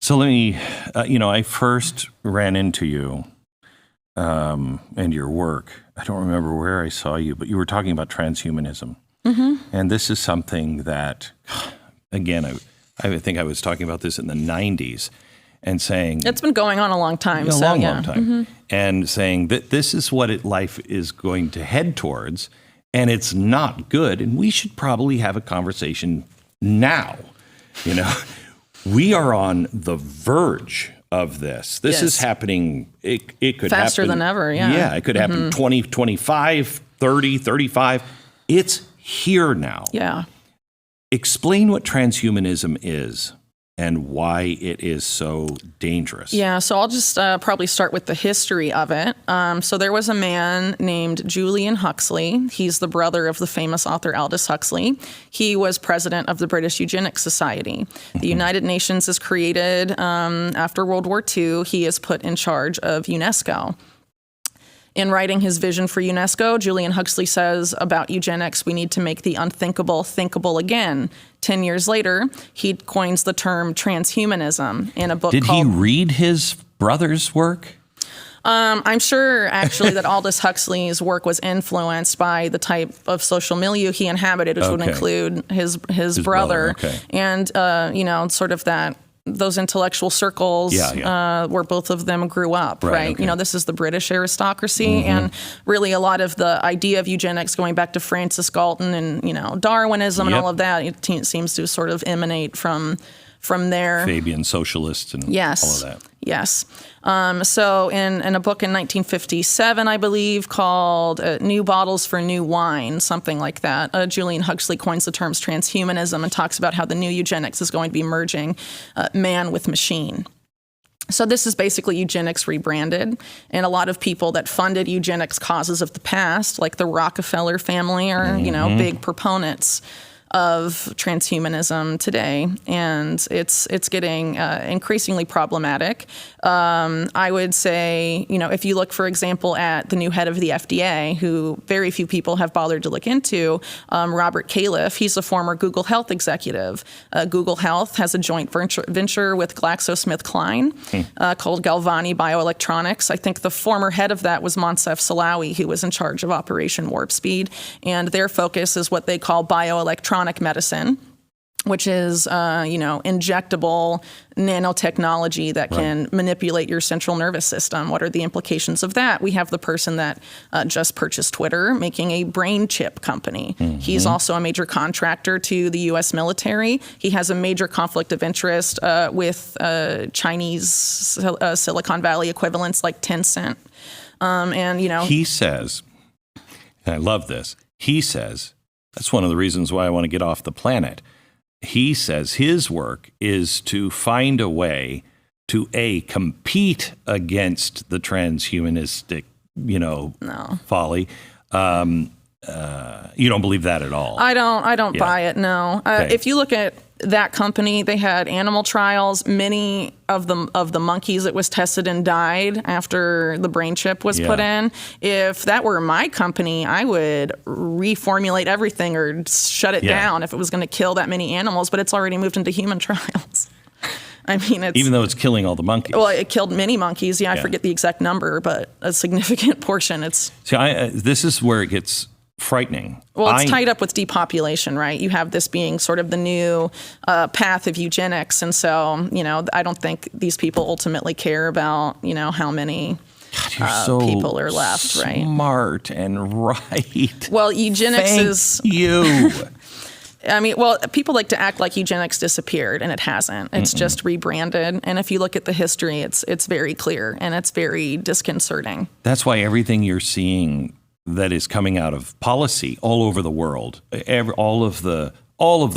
So let me, I first ran into you and your work. I don't remember where I saw you, but you were talking about transhumanism. Mm-hmm. And this is something that, again, I think I was talking about this in the 90s and saying... It's been going on a long time. A long time. Mm-hmm. And saying that this is what life is going to head towards, and it's not good, and we should probably have a conversation now. We are on the verge of this. This is happening. It could faster happen than ever. Yeah. Yeah. It could happen 20, 25, 30, 35. It's here now. Yeah. Explain what transhumanism is and why it is so dangerous. Yeah, so I'll just probably start with the history of it. So there was a man named Julian Huxley. He's the brother of the famous author Aldous Huxley. He was president of the British Eugenics Society. The United Nations is created after World War II. He is put in charge of UNESCO. In writing his vision for UNESCO, Julian Huxley says about eugenics, we need to make the unthinkable thinkable again. 10 years later, he coins the term transhumanism in a book called... Did he read his brother's work? I'm sure, actually, that Aldous Huxley's work was influenced by the type of social milieu he inhabited, which would include his brother. Okay. And, sort of those intellectual circles where both of them grew up, right? Okay. This is the British aristocracy, and really a lot of the idea of eugenics going back to Francis Galton and, Darwinism and all of that, it seems to sort of emanate from there. Fabian socialists and all of that. Yes. So in a book in 1957, I believe, called New Bottles for New Wine, something like that, Julian Huxley coins the terms transhumanism and talks about how the new eugenics is going to be merging man with machine. So this is basically eugenics rebranded, and a lot of people that funded eugenics causes of the past, like the Rockefeller family, are, big proponents of transhumanism today, and it's getting increasingly problematic. I would say, if you look, for example, at the new head of the FDA, who very few people have bothered to look into, Robert Califf, he's a former Google Health executive. Google Health has a joint venture with GlaxoSmithKline called Galvani Bioelectronics. I think the former head of that was Moncef Slaoui, who was in charge of Operation Warp Speed, and their focus is what they call bioelectronic medicine, which is, injectable nanotechnology that can manipulate your central nervous system. What are the implications of that? We have the person that just purchased Twitter, making a brain chip company. He's also a major contractor to the U.S. military. He has a major conflict of interest with Chinese Silicon Valley equivalents like Tencent. He says, and I love this, he says, that's one of the reasons why I want to get off the planet. He says his work is to find a way to compete against the transhumanistic, folly. You don't believe that at all? I don't buy it. No. If you look at that company, they had animal trials. Many of the monkeys that was tested and died after the brain chip was put in. If that were my company, I would reformulate everything or shut it down if it was going to kill that many animals. But it's already moved into human trials. I mean, even though it's killing all the monkeys. Well, it killed many monkeys. I forget the exact number, but a significant portion. This is where it gets frightening. Well, it's tied up with depopulation, right? You have this being sort of the new path of eugenics. And so, I don't think these people ultimately care about, how many people are left, right? Smart and right. Well, eugenics is... you. People like to act like eugenics disappeared, and it hasn't. It's just rebranded. And if you look at the history, it's very clear, and it's very disconcerting. That's why everything you're seeing that is coming out of policy all over the world, all of the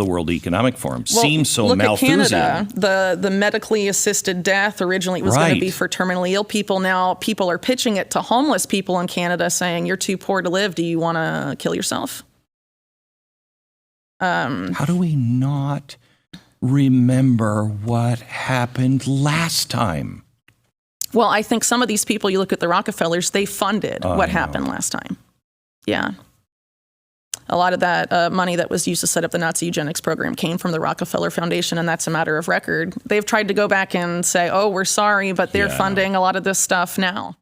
World Economic Forum seems so Malthusian. Look at Canada, the medically assisted death. Originally, it was going to be for terminally ill people. Now people are pitching it to homeless people in Canada, saying, "You're too poor to live. Do you want to kill yourself?" How do we not remember what happened last time? Well, I think some of these people, you look at the Rockefellers, they funded what happened last time. Yeah. a lot of that money that was used to set up the Nazi eugenics program came from the Rockefeller Foundation, and that's a matter of record. They've tried to go back and say, oh, we're sorry, but they're funding a lot of this stuff now.